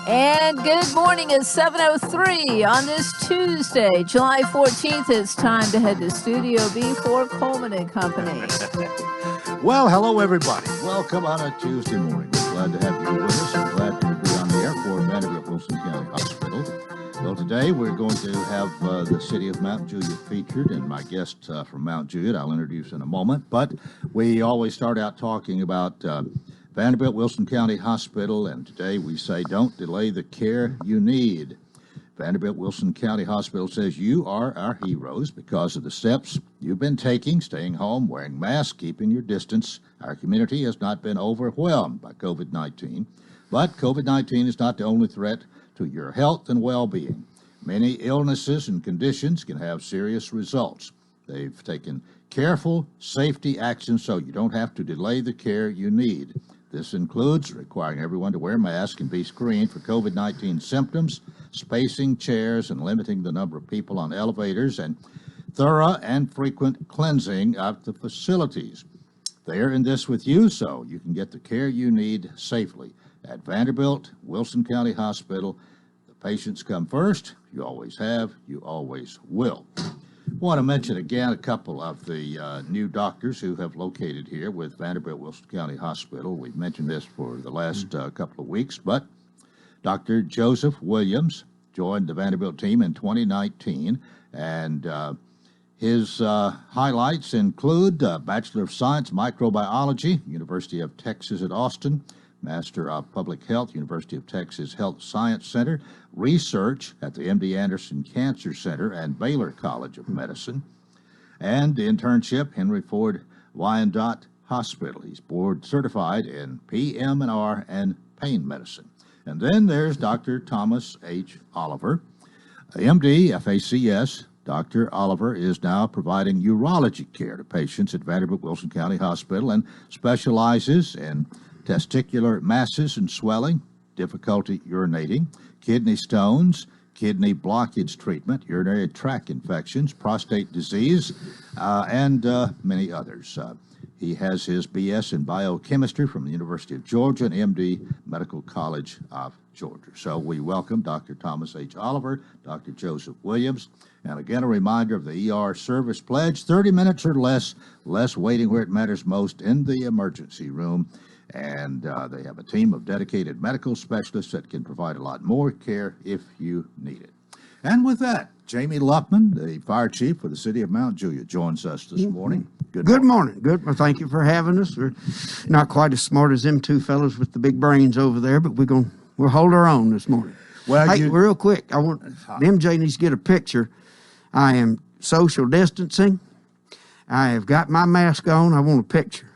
And good morning. It's 7:03 on this Tuesday, July 14th. It's time to head to Studio B for Coleman and Company. Well, hello, everybody. Welcome on a Tuesday morning. We're glad to have you with us. We're glad to be on the air for Vanderbilt Wilson County Hospital. Well, today we're going to have the city of Mount Juliet featured, and my guest from Mount Juliet I'll introduce in a moment. But we always start out talking about Vanderbilt Wilson County Hospital, and today we say don't delay the care you need. Vanderbilt Wilson County Hospital says you are our heroes because of the steps you've been taking, staying home, wearing masks, keeping your distance. Our community has not been overwhelmed by COVID-19, but COVID-19 is not the only threat to your health and well-being. Many illnesses and conditions can have serious results. They've taken careful safety actions so you don't have to delay the care you need. This includes requiring everyone to wear masks and be screened for COVID-19 symptoms, spacing chairs and limiting the number of people on elevators, and thorough and frequent cleansing of the facilities. They're in this with you so you can get the care you need safely. At Vanderbilt Wilson County Hospital, the patients come first. You always have, you always will. I want to mention again a couple of the new doctors who have located here with Vanderbilt Wilson County Hospital. We've mentioned this for the last couple of weeks, but Dr. Joseph Williams joined the Vanderbilt team in 2019, and his highlights include Bachelor of Science Microbiology, University of Texas at Austin, Master of Public Health, University of Texas Health Science Center, research at the MD Anderson Cancer Center and Baylor College of Medicine, and the internship, Henry Ford Wyandotte Hospital. He's board certified in PM&R and pain medicine. And then there's Dr. Thomas H. Oliver, MD, FACS. Dr. Oliver is now providing urology care to patients at Vanderbilt Wilson County Hospital and specializes in testicular masses and swelling, difficulty urinating, kidney stones, kidney blockage treatment, urinary tract infections, prostate disease, and many others. He has his BS in biochemistry from the University of Georgia and MD Medical College of Georgia. So we welcome Dr. Thomas H. Oliver, Dr. Joseph Williams, and again a reminder of the ER service pledge, 30 minutes or less waiting where it matters most in the emergency room. And they have a team of dedicated medical specialists that can provide a lot more care if you need it. And with that, Jamie Luffman, the fire chief for the city of Mount Juliet, joins us this morning. Good morning. Good. Well, thank you for having us. We're not quite as smart as them two fellows with the big brains over there, but we'll hold our own this morning. Well, hey, real quick, MJ needs to get a picture. I am social distancing. I have got my mask on. I want a picture.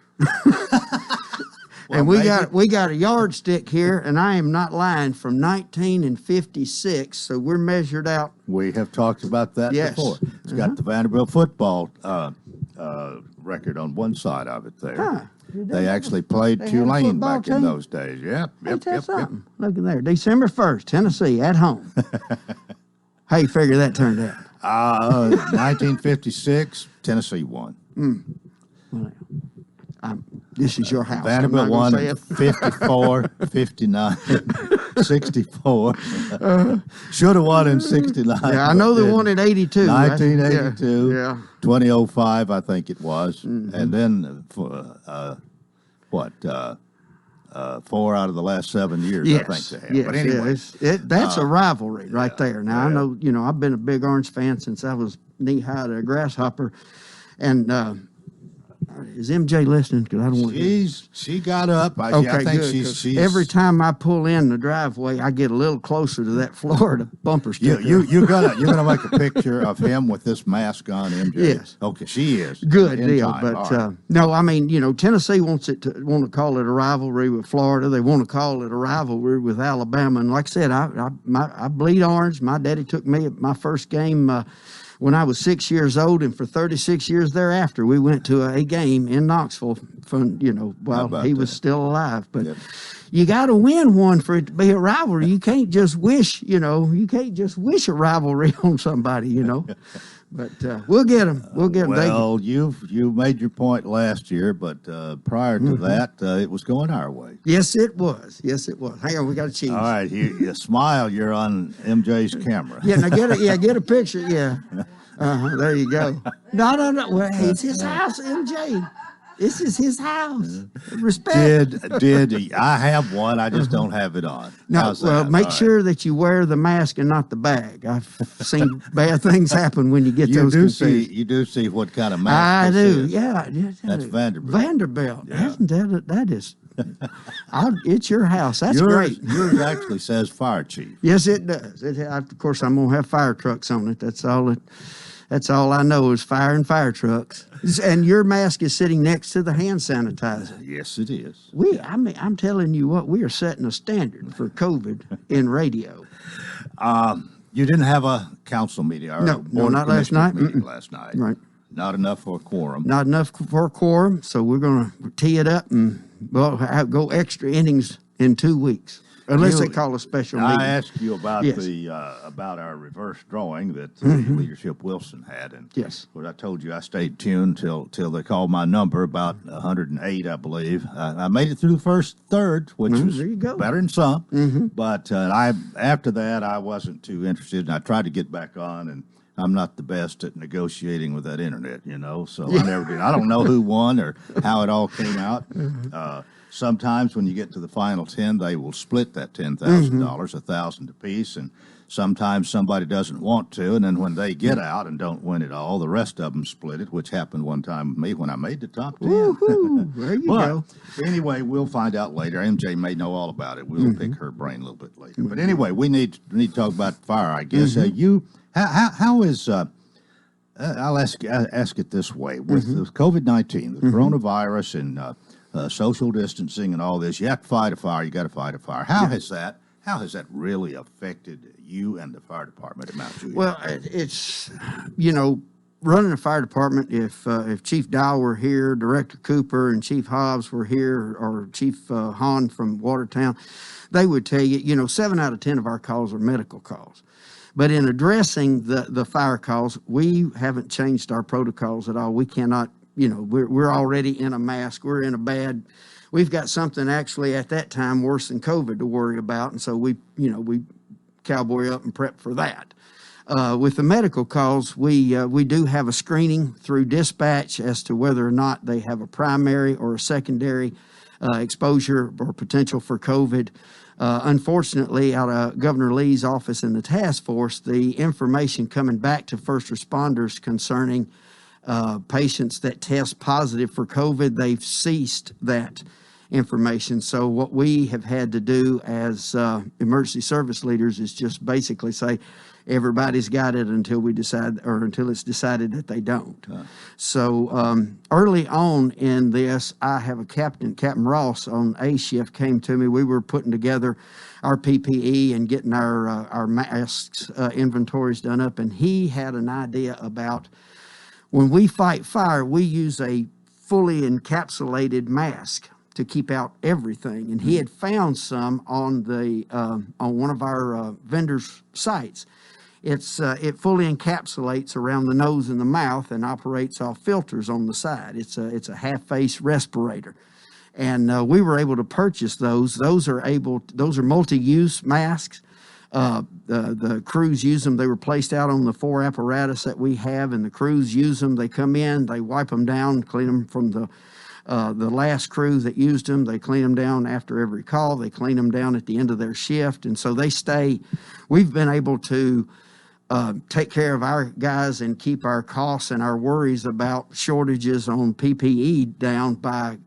And we got a yardstick here, and I am not lying, from 1956, so we're measured out. We have talked about that before. It's got the Vanderbilt football record on one side of it there. Huh. They actually played Tulane back in those days. Yep. Look at there. December 1st, Tennessee, at home. How you figure that turned out? 1956, Tennessee won. Well, this is your house. Vanderbilt won 54, 59, 64. Should have won in 69. Yeah, I know they won in 82. 1982, yeah. 2005, I think it was. Mm-hmm. And then, 4 out of the last 7 years, I think they have. Yes, but anyway. That's a rivalry right there. Now, I know, I've been a big Orange fan since I was knee-high to a grasshopper. And is MJ listening? Because I don't want to. She got up. I think good, she's every time I pull in the driveway, I get a little closer to that Florida bumper sticker. You're gonna make a picture of him with this mask on, MJ. Yes. Okay, she is. Good deal. But right. No, I mean, Tennessee want to call it a rivalry with Florida. They want to call it a rivalry with Alabama. And like I said, I bleed orange. My daddy took me at my first game when I was 6 years old, and for 36 years thereafter, we went to a game in Knoxville while he was still alive. But you got to win one for it to be a rivalry. You can't just wish, a rivalry on somebody, But we'll get them. We'll get them. Well, you made your point last year, but prior to that, it was going our way. Yes, it was. Yes, it was. Hang on, we got a cheese. All right, you smile. You're on MJ's camera. Yeah, now get a picture. Yeah, there you go. No. Well, hey, it's his house, MJ. This is his house. Respect. Did I have one? I just don't have it on. No, well, make sure that you wear the mask and not the bag. I've seen bad things happen when you get those confused. You do see what kind of mask I do. is. Yeah. That's Vanderbilt. Vanderbilt. Yeah. That is. It's your house. That's great. Yours actually says fire chief. Yes, it does. Of course, I'm gonna have fire trucks on it. That's all I know is fire and fire trucks. And your mask is sitting next to the hand sanitizer. Yes, it is. I'm telling you what, we are setting a standard for COVID in radio. You didn't have a council meeting. No, not last night. Last night. Right. Not enough for a quorum. Not enough for a quorum, so we're going to tee it up and go extra innings in 2 weeks. Unless they call a special meeting. I asked you about about our reverse drawing that Leadership Wilson had, and yes, what I told you, I stayed tuned till they called my number about 108, I believe. I made it through the first third, which was better than some. But after that, I wasn't too interested, and I tried to get back on, and I'm not the best at negotiating with that internet, so I never did. I don't know who won or how it all came out. Sometimes when you get to the final 10, they will split that $10,000, $1,000 apiece, and sometimes somebody doesn't want to, and then when they get out and don't win it all, the rest of them split it, which happened one time with me when I made the top 10. There you go. Anyway, we'll find out later. MJ may know all about it. We'll pick her brain a little bit later. But anyway, we need to talk about fire, I guess. How is I'll ask it this way: with COVID-19, the coronavirus, and social distancing and all this, you have to fight a fire. You got to fight a fire. How has that really affected you and the fire department at Mount Juliet? Well, it's running a fire department. If Chief Dow were here, Director Cooper and Chief Hobbs were here, or Chief Hahn from Watertown, they would tell you, 7 out of 10 of our calls are medical calls. But in addressing the fire calls, we haven't changed our protocols at all. We cannot. We're already in a mask. We've got something actually at that time worse than COVID to worry about. And so we cowboy up and prep for that. With the medical calls, we do have a screening through dispatch as to whether or not they have a primary or a secondary exposure or potential for COVID. Unfortunately, out of Governor Lee's office and the task force, the information coming back to first responders concerning patients that test positive for COVID, they've ceased that information. So what we have had to do as emergency service leaders is just basically say everybody's got it until we decide, or until it's decided that they don't. So early on in this, I have a Captain Ross on A shift came to me. We were putting together our PPE and getting our masks inventories done up, and he had an idea about when we fight fire, we use a fully encapsulated mask to keep out everything. And he had found some on one of our vendors' sites. It fully encapsulates around the nose and the mouth and operates off filters on the side. It's a half-face respirator, and we were able to purchase those. Those are multi-use masks. The crews use them. They were placed out on the 4 apparatus that we have, and the crews use them. They come in, they wipe them down, clean them from the last crew that used them. They clean them down after every call. They clean them down at the end of their shift, and so they stay. We've been able to take care of our guys and keep our costs and our worries about shortages on PPE down by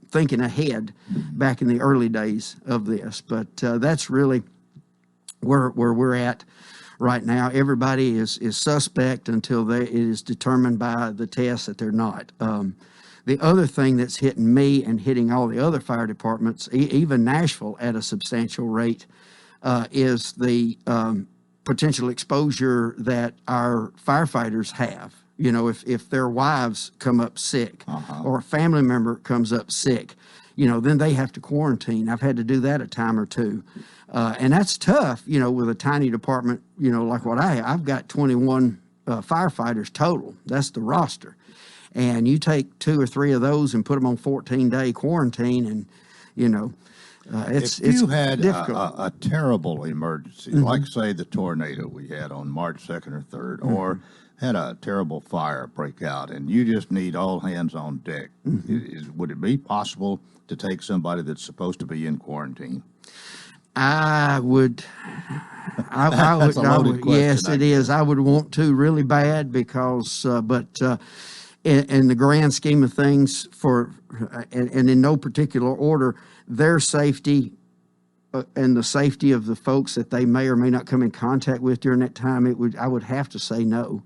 thinking ahead back in the early days of this. But that's really where we're at right now. Everybody is suspect until it is determined by the test that they're not. The other thing that's hitting me and hitting all the other fire departments, even Nashville at a substantial rate, is the potential exposure that our firefighters have. If their wives come up sick or a family member comes up sick, then they have to quarantine. I've had to do that a time or two. And that's tough, with a tiny department, like what I have. I've got 21 firefighters total. That's the roster. And you take 2 or 3 of those and put them on 14-day quarantine, and, you know, if you had difficult. a terrible emergency, like, say, the tornado we had on March 2nd or 3rd, or had a terrible fire break out, and you just need all hands on deck, would it be possible to take somebody that's supposed to be in quarantine? I would. That's a loaded question, yes, it is. I would want to really bad because, in the grand scheme of things, and in no particular order, their safety and the safety of the folks that they may or may not come in contact with during that time, I would have to say no.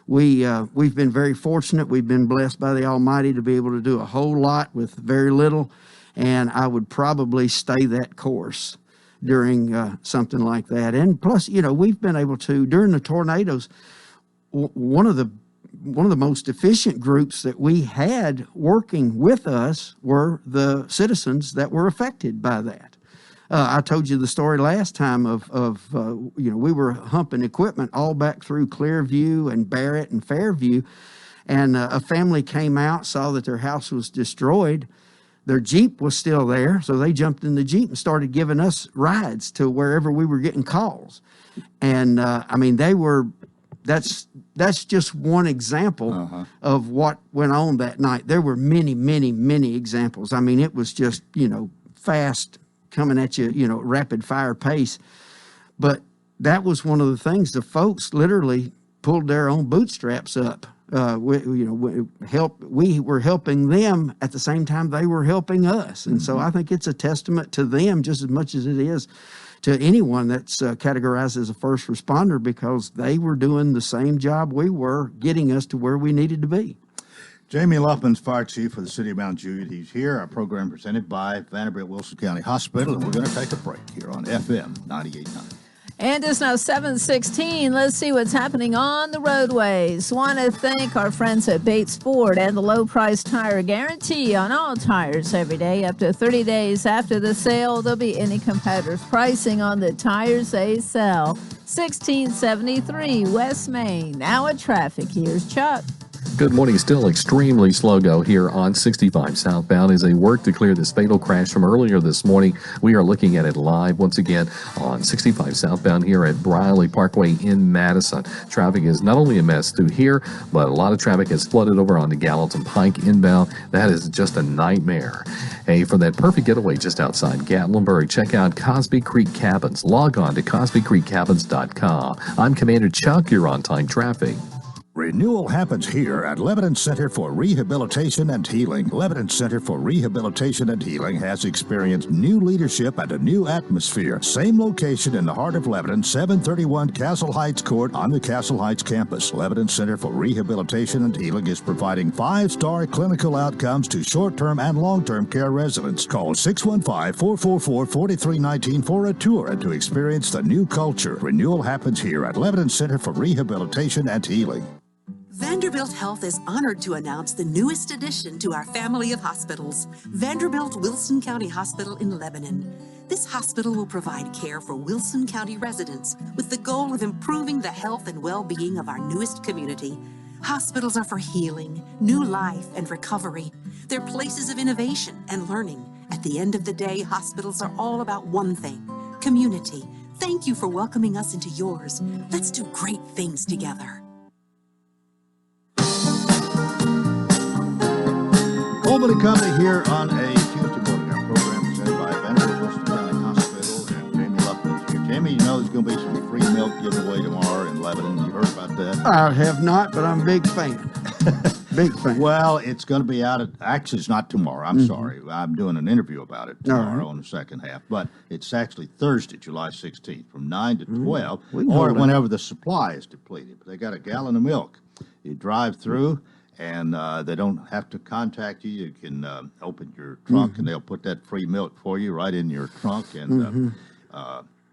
We've been very fortunate. We've been blessed by the Almighty to be able to do a whole lot with very little, and I would probably stay that course during something like that. And plus, you know, we've been able to, during the tornadoes, one of the most efficient groups that we had working with us were the citizens that were affected by that. I told you the story last time of you know, we were humping equipment all back through Clearview and Barrett and Fairview, and a family came out, saw that their house was destroyed. Their Jeep was still there, so they jumped in the Jeep and started giving us rides to wherever we were getting calls. And I mean, that's just one example of what went on that night. There were many, many, many examples. I mean, it was just, you know, fast coming at you, you know, rapid fire pace. But that was one of the things. The folks literally pulled their own bootstraps up. We were helping them at the same time they were helping us. And so I think it's a testament to them just as much as it is to anyone that's categorized as a first responder, because they were doing the same job we were, getting us to where we needed to be. Jamie Luffman's Fire Chief for the City of Mount Juliet. He's here. Our program presented by Vanderbilt Wilson County Hospital, and we're going to take a break here on FM 98.9. And it's now 7:16. Let's see what's happening on the roadways. Want to thank our friends at Bates Ford and the low price tire guarantee on all tires every day. Up to 30 days after the sale, there'll be any competitor's pricing on the tires they sell. 1673 West Main. Now at traffic. Here's Chuck. Good morning. Still extremely slow go here on 65 southbound as they work to clear this fatal crash from earlier this morning. We are looking at it live once again on 65 southbound here at Briley Parkway in Madison. Traffic is not only a mess through here, but a lot of traffic has flooded over onto Gallatin Pike inbound. That is just a nightmare. Hey, for that perfect getaway just outside Gatlinburg, check out Cosby Creek Cabins. Log on to CosbyCreekCabins.com. I'm Commander Chuck. You're on time traffic. Renewal happens here at Lebanon Center for Rehabilitation and Healing. Lebanon Center for Rehabilitation and Healing has experienced new leadership and a new atmosphere. Same location in the heart of Lebanon, 731 Castle Heights Court on the Castle Heights campus. Lebanon Center for Rehabilitation and Healing is providing 5-star clinical outcomes to short-term and long-term care residents. Call 615-444-4319 for a tour and to experience the new culture. Renewal happens here at Lebanon Center for Rehabilitation and Healing. Vanderbilt Health is honored to announce the newest addition to our family of hospitals, Vanderbilt Wilson County Hospital in Lebanon. This hospital will provide care for Wilson County residents with the goal of improving the health and well-being of our newest community. Hospitals are for healing, new life, and recovery. They're places of innovation and learning. At the end of the day, hospitals are all about one thing: community. Thank you for welcoming us into yours. Let's do great things together. Coleman and Company here on a Tuesday morning. Our program presented by Vanderbilt Wilson County Hospital, and Jamie Luffman's here. Jamie, you know there's going to be some free milk given away tomorrow in Lebanon. You heard about that? I have not, but I'm a big fan. Big fan. Well, it's going to be out actually, it's not tomorrow. I'm sorry. I'm doing an interview about it tomorrow on the second half. But it's actually Thursday, July 16th, from 9 to 12, or whenever the supply is depleted. But they got a gallon of milk. You drive through, and they don't have to contact you. You can open your trunk, and they'll put that free milk for you right in your trunk. And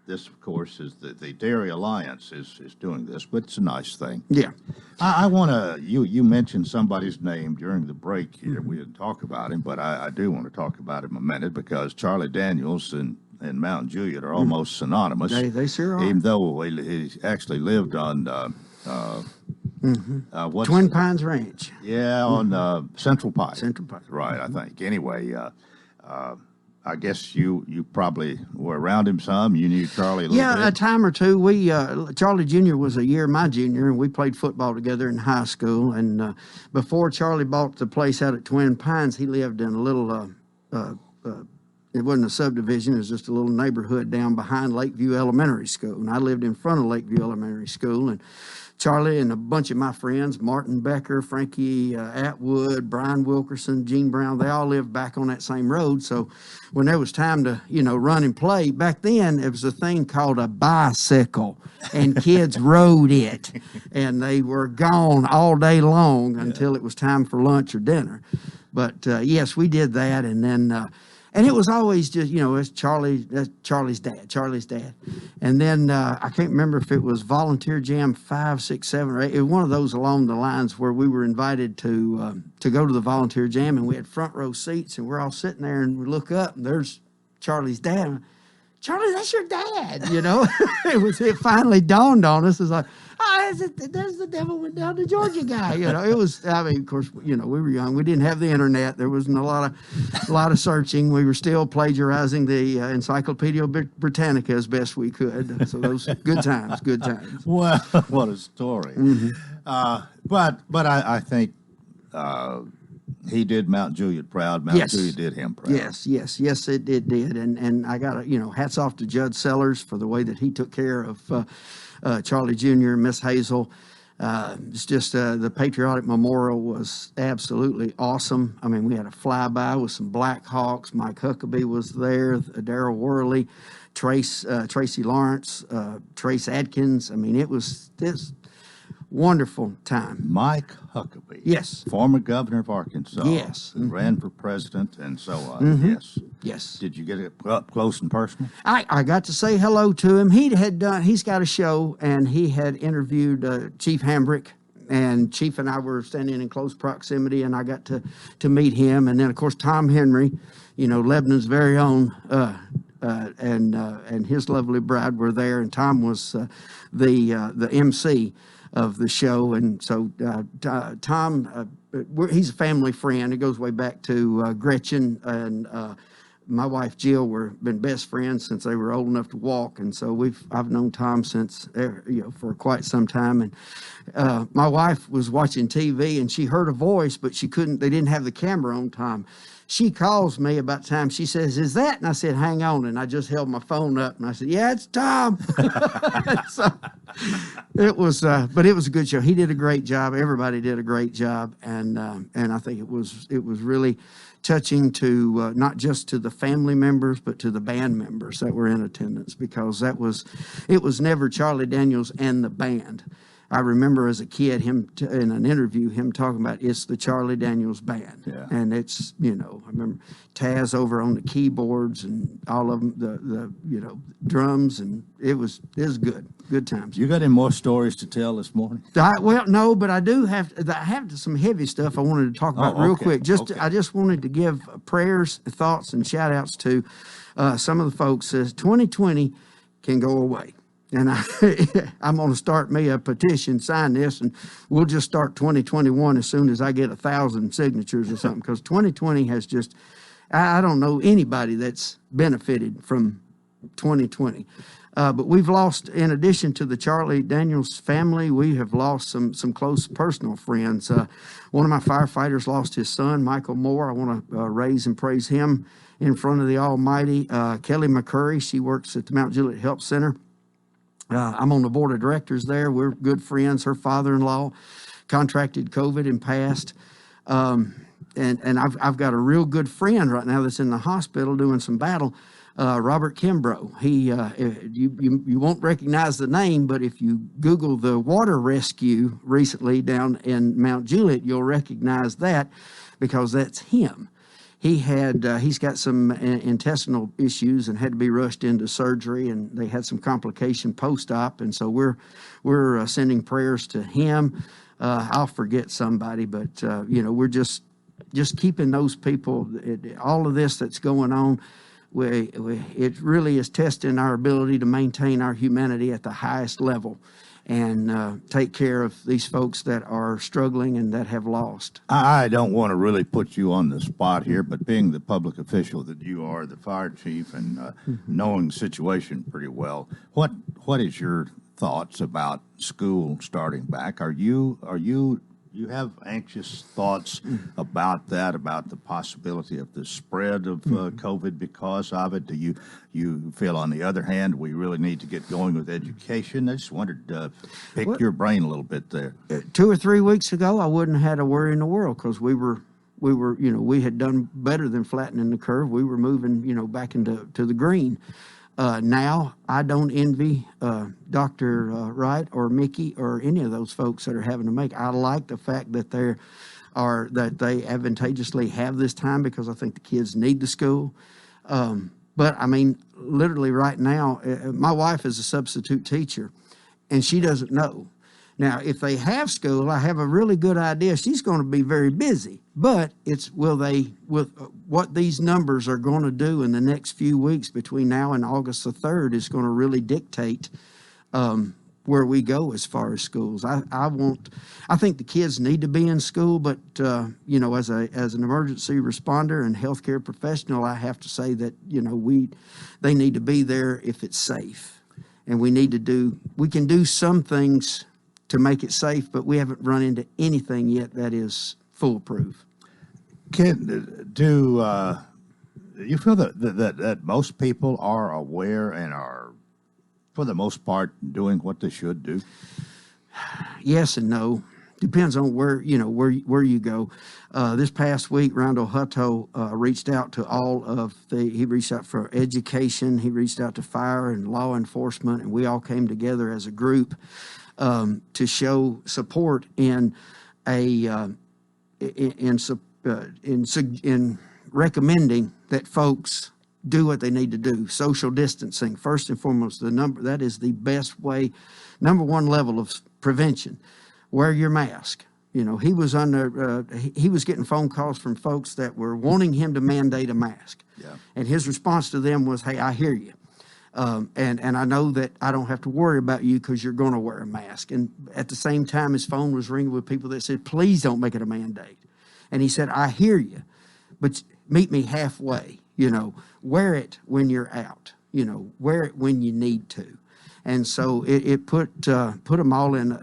this, of course, is the Dairy Alliance is doing this, but it's a nice thing. Yeah. I want to, you mentioned somebody's name during the break here. We didn't talk about him, but I do want to talk about him a minute, because Charlie Daniels and Mount Juliet are almost synonymous. They sure are. Even though he actually lived on Twin Pines Ranch. Yeah, on Central Pike. Central Pike. Right, I think. Anyway, I guess you probably were around him some. You knew Charlie a little bit. Yeah, a time or two. We Charlie Jr. was a year my junior, and we played football together in high school. And before Charlie bought the place out at Twin Pines, he lived in a little. It wasn't a subdivision; it was just a little neighborhood down behind Lakeview Elementary School, and I lived in front of Lakeview Elementary School. And Charlie and a bunch of my friends, Martin Becker, Frankie Atwood, Brian Wilkerson, Gene Brown, they all lived back on that same road. So when there was time to, run and play, back then it was a thing called a bicycle, and kids rode it, and they were gone all day long until it was time for lunch or dinner. But yes, we did that, and then and it was always just, it's Charlie's dad. And then I can't remember if it was Volunteer Jam 5, 6, 7, or 8. It was one of those along the lines where we were invited to go to the Volunteer Jam, and we had front row seats, and we're all sitting there, and we look up, and there's Charlie's dad. Charlie, that's your dad, It finally dawned on us. It's like, there's the devil went down to Georgia guy. It was, of course, we were young. We didn't have the internet. There wasn't a lot of searching. We were still plagiarizing the Encyclopedia Britannica as best we could. So those good times. Well, what a story. But I think he did Mount Juliet proud. Mount Juliet did him proud. Yes, it did. And I got hats off to Judd Sellers for the way that he took care of Charlie Jr. and Miss Hazel. It's just the Patriotic Memorial was absolutely awesome. I mean, we had a flyby with some Black Hawks. Mike Huckabee was there, Darryl Worley, Tracy Lawrence, Trace Adkins. I mean, it was this wonderful time. Mike Huckabee. Yes. Former governor of Arkansas. Yes. Who ran for president and so on. Yes. Did you get it up close and personal? I got to say hello to him. He's got a show, and he had interviewed Chief Hambrick, and Chief and I were standing in close proximity, and I got to meet him. And then, of course, Tom Henry, Lebanon's very own, and his lovely bride were there, and Tom was the MC of the show. And so Tom, he's a family friend. It goes way back to Gretchen and my wife Jill been best friends since they were old enough to walk, and so I've known Tom since for quite some time. And my wife was watching TV and she heard a voice, but they didn't have the camera on Tom. She calls me about time. She says, "Is that?" And I said, "Hang on." And I just held my phone up and I said, "Yeah, it's Tom." So it was, but it was a good show. He did a great job. Everybody did a great job, and I think it was really touching to not just to the family members, but to the band members that were in attendance, because it was never Charlie Daniels and the band. I remember as a kid in an interview him talking about it's the Charlie Daniels Band, and it's I remember Taz over on the keyboards and all of them, the drums, and it was good times. You got any more stories to tell this morning? Well, no, but I do have some heavy stuff I wanted to talk about real quick. I just wanted to give prayers, thoughts, and shout outs to some of the folks. Says 2020 can go away. And I'm going to start me a petition, sign this, and we'll just start 2021 as soon as I get 1,000 signatures or something, because 2020 has just, I don't know anybody that's benefited from 2020. But we've lost, in addition to the Charlie Daniels family, we have lost some close personal friends. One of my firefighters lost his son, Michael Moore. I want to raise and praise him in front of the Almighty. Kelly McCurry, she works at the Mount Juliet Health Center. I'm on the board of directors there. We're good friends. Her father-in-law contracted COVID and passed. And I've got a real good friend right now that's in the hospital doing some battle, Robert Kimbrough. You won't recognize the name, but if you Google the water rescue recently down in Mount Juliet, you'll recognize that, because that's him. He's got some intestinal issues and had to be rushed into surgery, and they had some complication post-op, and so we're sending prayers to him. I'll forget somebody, but we're just keeping those people. All of this that's going on, it really is testing our ability to maintain our humanity at the highest level. and take care of these folks that are struggling and that have lost. I don't want to really put you on the spot here, but being the public official that you are, the fire chief, and knowing the situation pretty well, what is your thoughts about school starting back? Are you have anxious thoughts about that, about the possibility of the spread of COVID because of it? Do you feel, on the other hand, we really need to get going with education? I just wanted to pick your brain a little bit there. 2 or 3 weeks ago, I wouldn't have had a worry in the world because we had done better than flattening the curve. We were moving, back into the green. Now, I don't envy Dr. Wright or Mickey or any of those folks that are having to make. I like the fact that they advantageously have this time because I think the kids need the school. But I mean, literally right now, my wife is a substitute teacher, and she doesn't know. Now, if they have school, I have a really good idea. She's going to be very busy, but it's what these numbers are going to do in the next few weeks between now and August the 3rd is going to really dictate where we go as far as schools. I think the kids need to be in school, but as an emergency responder and healthcare professional, I have to say that they need to be there if it's safe, and we can do some things to make it safe, but we haven't run into anything yet that is foolproof. Do you feel that most people are aware and are, for the most part, doing what they should do? Yes and no. Depends on where you go. This past week, Randall Hutto reached out to he reached out for education, he reached out to fire and law enforcement, and we all came together as a group to show support in recommending that folks do what they need to do. Social distancing, first and foremost, that is the best way, number one level of prevention. Wear your mask. He was he was getting phone calls from folks that were wanting him to mandate a mask. Yeah. And his response to them was, "Hey, I hear you. And I know that I don't have to worry about you because you're going to wear a mask." And at the same time, his phone was ringing with people that said, "Please don't make it a mandate." And he said, "I hear you, but meet me halfway. Wear it when you're out. Wear it when you need to." And so it put them all in.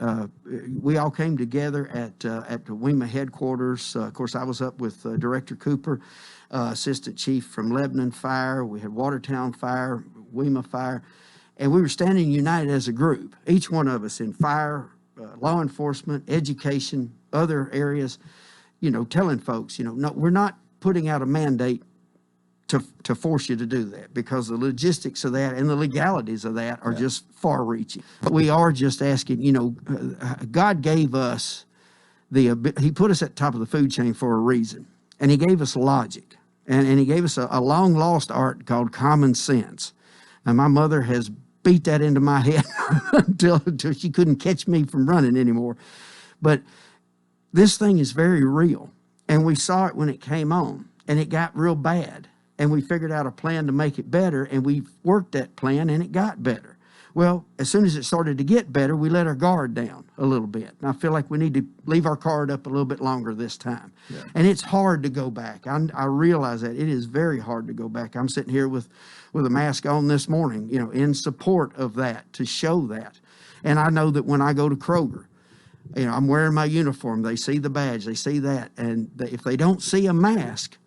We all came together at the WEMA headquarters. Of course, I was up with Director Cooper, Assistant Chief from Lebanon Fire. We had Watertown Fire, WEMA Fire, and we were standing united as a group, each one of us in fire, law enforcement, education, other areas, telling folks, no, we're not putting out a mandate to force you to do that, because the logistics of that and the legalities of that are just far-reaching. But we are just asking, God gave us He put us at the top of the food chain for a reason, and He gave us logic, and He gave us a long-lost art called common sense. And my mother has beat that into my head until she couldn't catch me from running anymore. But this thing is very real, and we saw it when it came on, and it got real bad. And we figured out a plan to make it better, and we worked that plan, and it got better. Well, as soon as it started to get better, we let our guard down a little bit. And I feel like we need to leave our guard up a little bit longer this time. Yeah. And it's hard to go back. I realize that. It is very hard to go back. I'm sitting here with a mask on this morning, in support of that, to show that. And I know that when I go to Kroger, I'm wearing my uniform. They see the badge. They see that. And if they don't see a mask,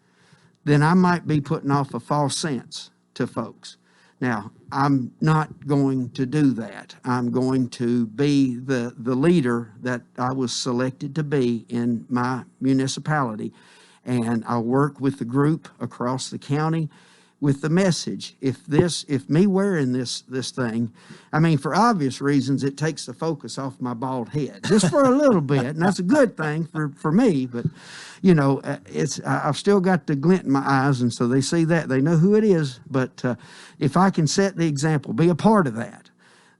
then I might be putting off a false sense to folks. Now, I'm not going to do that. I'm going to be the leader that I was selected to be in my municipality, and I'll work with the group across the county with the message. If me wearing this thing, for obvious reasons, it takes the focus off my bald head just for a little bit, and that's a good thing for me. But I've still got the glint in my eyes, and so they see that, they know who it is. But if I can set the example, be a part of that,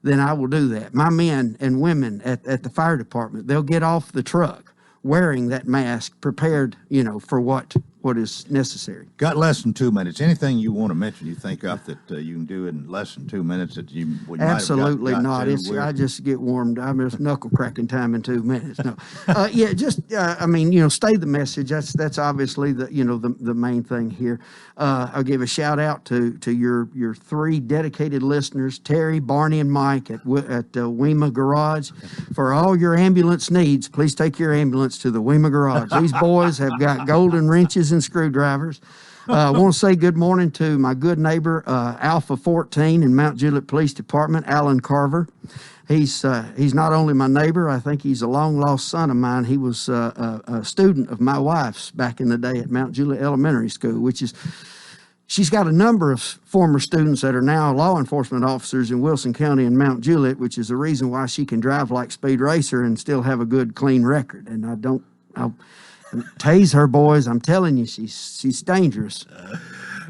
then I will do that. My men and women at the fire department, they'll get off the truck wearing that mask, prepared, for what what is necessary. Got less than 2 minutes. Anything you want to mention you think of that you can do in less than 2 minutes that you might have Absolutely got not. to? I just get warmed. I'm just knuckle cracking time in 2 minutes. No, I mean, stay the message. That's obviously the main thing here. I'll give a shout out to your three dedicated listeners, Terry, Barney, and Mike at WEMA Garage. For all your ambulance needs, please take your ambulance to the WEMA Garage. These boys have got golden wrenches and screwdrivers. I want to say good morning to my good neighbor, Alpha 14 in Mount Juliet Police Department, Alan Carver. He's not only my neighbor, I think he's a long-lost son of mine. He was a student of my wife's back in the day at Mount Juliet Elementary School, she's got a number of former students that are now law enforcement officers in Wilson County and Mount Juliet, which is the reason why she can drive like Speed Racer and still have a good, clean record. And I'll tase her, boys. I'm telling you, she's dangerous.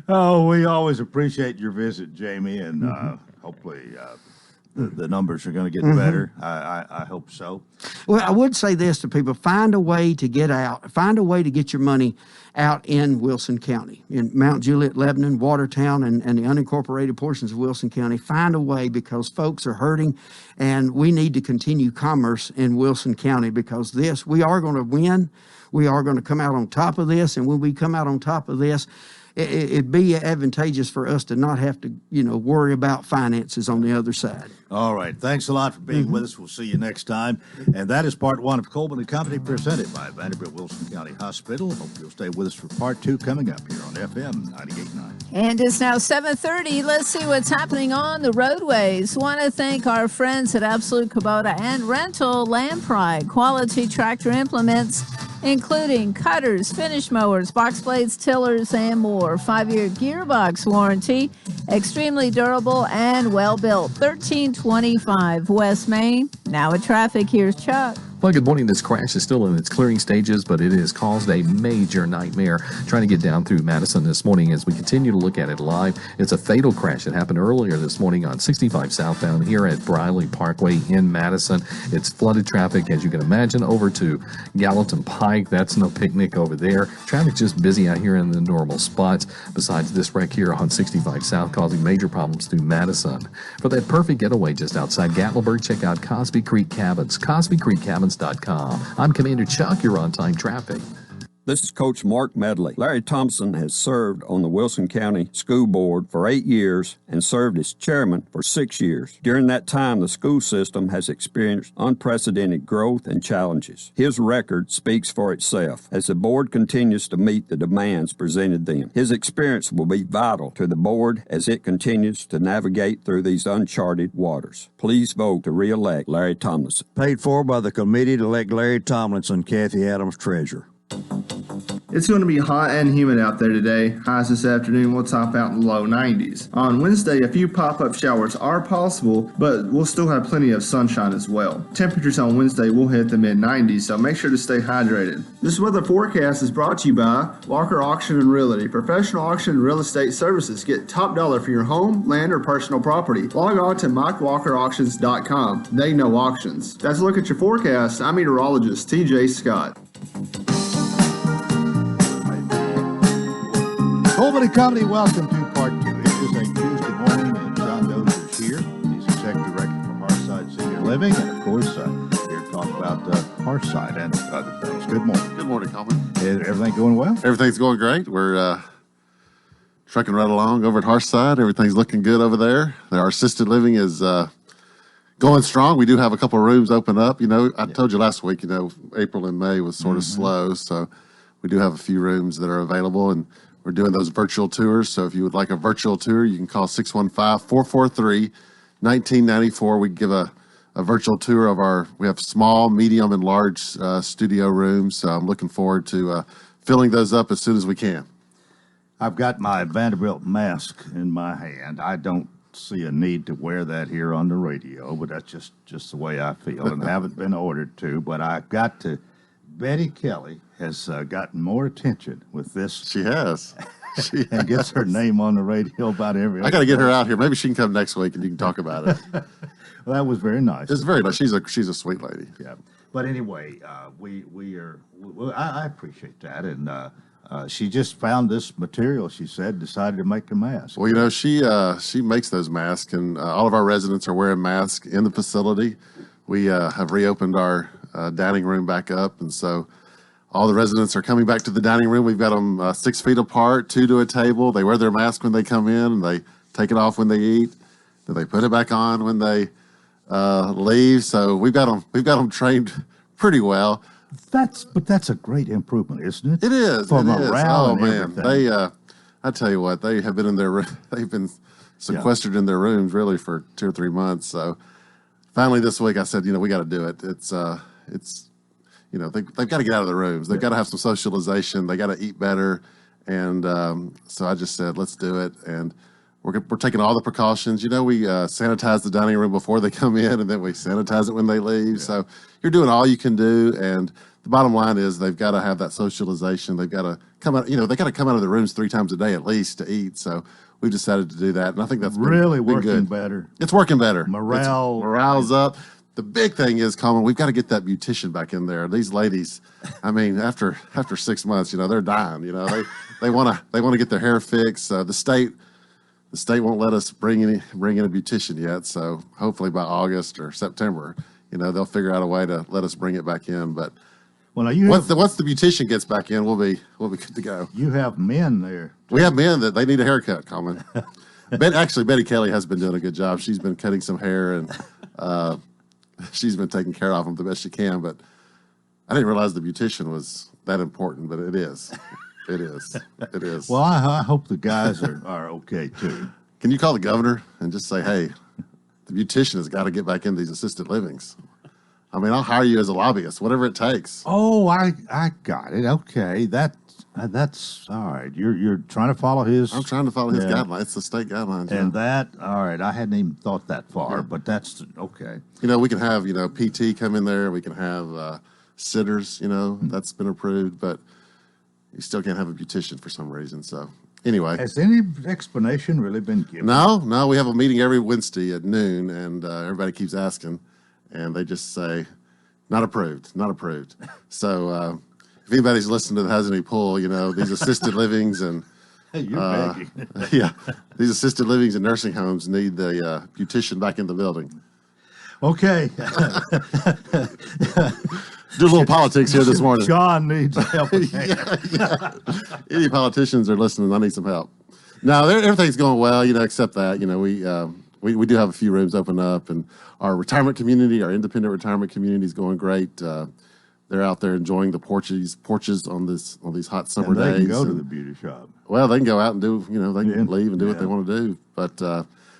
Oh, we always appreciate your visit, Jamie, and hopefully the numbers are going to get better. I hope so. Well, I would say this to people: find a way to get out. Find a way to get your money out in Wilson County, in Mount Juliet, Lebanon, Watertown, and the unincorporated portions of Wilson County. Find a way, because folks are hurting, and we need to continue commerce in Wilson County, because we are going to win. We are going to come out on top of this, and when we come out on top of this, it'd be advantageous for us to not have to, worry about finances on the other side. All right. Thanks a lot for being with us. We'll see you next time. And that is part one of Coleman and Company, presented by Vanderbilt Wilson County Hospital. Hope you'll stay with us for part two coming up here on FM 98.9. And it's now 7:30. Let's see what's happening on the roadways. Want to thank our friends at Absolute Kubota and Rental Land Pride. Quality tractor implements, including cutters, finish mowers, box blades, tillers, and more. 5-year gearbox warranty, extremely durable and well built. 1325 West Main. Now at traffic, here's Chuck. Well, good morning. This crash is still in its clearing stages, but it has caused a major nightmare trying to get down through Madison this morning as we continue to look at it live. It's a fatal crash that happened earlier this morning on 65 southbound here at Briley Parkway in Madison. It's flooded traffic, as you can imagine, over to Gallatin Pike. That's no picnic over there. Traffic's just busy out here in the normal spots, besides this wreck here on 65 south causing major problems through Madison. For that perfect getaway just outside Gatlinburg, check out Cosby Creek Cabins, CosbyCreekCabins.com. I'm Commander Chuck. You're on time traffic. This is Coach Mark Medley. Larry Thompson has served on the Wilson County School Board for 8 years and served as chairman for 6 years. During that time, the school system has experienced unprecedented growth and challenges. His record speaks for itself as the board continues to meet the demands presented them. His experience will be vital to the board as it continues to navigate through these uncharted waters. Please vote to re-elect Larry Tomlinson. Paid for by the committee to elect Larry Tomlinson, Kathy Adams, treasurer. It's going to be hot and humid out there today. Highs this afternoon will top out in the low 90s. On Wednesday, a few pop-up showers are possible, but we'll still have plenty of sunshine as well. Temperatures on Wednesday will hit the mid-90s, so make sure to stay hydrated. This weather forecast is brought to you by Walker Auction and Realty. Professional auction and real estate services. Get top dollar for your home, land, or personal property. Log on to MikeWalkerAuctions.com. They know auctions. That's a look at your forecast. I'm meteorologist TJ Scott. Coleman and Company, welcome to part two. It is a Tuesday morning, and John Dozer's here. He's Executive Director for Hearthside Senior Living, and of course, here to talk about Hearthside and other things. Good morning. Good morning, Coleman. Is everything going well? Everything's going great. We're trucking right along over at Hearthside. Everything's looking good over there. Our assisted living is going strong. We do have a couple of rooms open up. I told you last week, April and May was sort of slow, so we do have a few rooms that are available, and we're doing those virtual tours. So if you would like a virtual tour, you can call 615-443-1994. We give a virtual tour of we have small, medium, and large studio rooms. So I'm looking forward to filling those up as soon as we can. I've got my Vanderbilt mask in my hand. I don't see a need to wear that here on the radio, but that's just the way I feel, and haven't been ordered to. But I've got to. Betty Kelly has gotten more attention with this. She has. And gets her name on the radio about every. I got to get her out here. Maybe she can come next week and you can talk about it. Well, that was very nice. It's very nice. She's a sweet lady. Yeah. But anyway, I appreciate that, and She just found this material, she said, decided to make a mask. Well, she makes those masks, and all of our residents are wearing masks in the facility. We have reopened our dining room back up, and so all the residents are coming back to the dining room. We've got them 6 feet apart, 2 to a table. They wear their mask when they come in, and they take it off when they eat. Then they put it back on when they leave. So we've got them trained pretty well. But that's a great improvement, isn't it? It is. For it morale is. and man, everything. I tell you what, they have been in their they've been sequestered in their rooms really for 2 or 3 months. So finally this week I said, we got to do it. It's they've got to get out of the rooms. They've got to have some socialization. They got to eat better. And so I just said, let's do it. And we're taking all the precautions. We sanitize the dining room before they come in, and then we sanitize it when they leave. Yeah. So you're doing all you can do. And the bottom line is they've got to have that socialization. They've got to come out. They got to come out of the rooms 3 times a day at least to eat. So we've decided to do that, and I think that's really been working good. better. It's working better. Morale's up. The big thing is, Coleman, we've got to get that beautician back in there. These ladies, I mean, after 6 months, they're dying. They want to get their hair fixed. The state won't let us bring in a beautician yet. So hopefully by August or September, they'll figure out a way to let us bring it back in. But once the beautician gets back in, we'll be good to go. You have men there. We have men that they need a haircut, Coleman. Actually, Betty Kelly has been doing a good job. She's been cutting some hair, and she's been taking care of them the best she can. But I didn't realize the beautician was that important, but it is. It is. It is. Well, I hope the guys are okay too. Can you call the governor and just say, hey, the beautician has got to get back in these assisted livings? I mean, I'll hire you as a lobbyist, whatever it takes. Oh, I got it. Okay, that's all right. You're trying to follow his. I'm trying to follow his guidelines. It's the state guidelines. And all right. I hadn't even thought that far, but that's okay. We can have PT come in there. We can have sitters. That's been approved, but you still can't have a beautician for some reason. So anyway, has any explanation really been given? No. We have a meeting every Wednesday at noon, and everybody keeps asking, and they just say, not approved, not approved. So if anybody's listening that has any pull, these assisted livings and you're begging. Yeah, these assisted livings and nursing homes need the beautician back in the building. Okay. Do a little politics here this morning. John needs help. Yeah. Any politicians are listening, I need some help. No, everything's going well, except that, we do have a few rooms open up, and our retirement community, our independent retirement community is going great. They're out there enjoying the porches on these hot summer days. They can go to the beauty shop. Well, they can go out and do, they can leave and do what they want to do. But